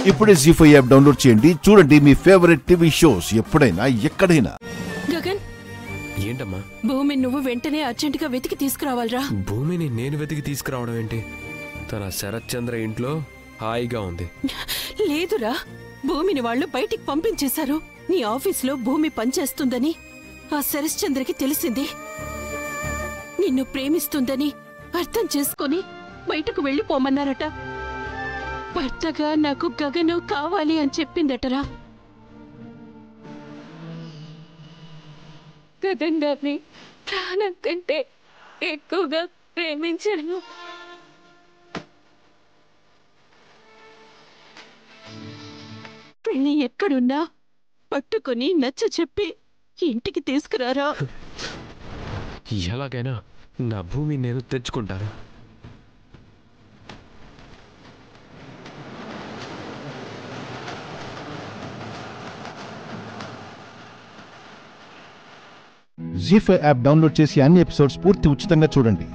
ఇప్పుడే జీ5 app download చేయండి. చూడండి మీ ఫేవరెట్ టీవీ షోస్ ఎప్పుడైనా ఎక్కడైనా. గగన్, ఏంటమ్మా? భూమి నువ్వు వెంటనే అర్జెంటుగా వెతికి తీసుకురావాలరా. భూమిని నేను వెతికి తీసుకురావడం ఏంటి? తన శరత్ చంద్ర ఇంట్లో హాయిగా ఉంది. లేదురా, భూమిని వాళ్ళు బయటికి పంపించేశారు. నీ ఆఫీసులో భూమి పనిచేస్తుందని ఆ శరత్ చంద్రకి తెలిసింది. నిన్ను ప్రేమిస్తుందని అర్థం చేసుకొని బయటకు వెళ్ళిపోమన్నారట. భర్తగా నాకు గగను కావాలి అని చెప్పిందటరా. గగన్ గారిని ప్రాణం కంటే ఎక్కువగా ప్రేమించాను. పెళ్లి ఎక్కడున్నా పట్టుకొని నచ్చ చెప్పి ఇంటికి తీసుకురారా. ఎలాగైనా నా భూమి నేను తెచ్చుకుంటాను. జీ5 యాప్ డౌన్లోడ్ చేసి అన్ని ఎపిసోడ్స్ పూర్తి ఉచితంగా చూడండి.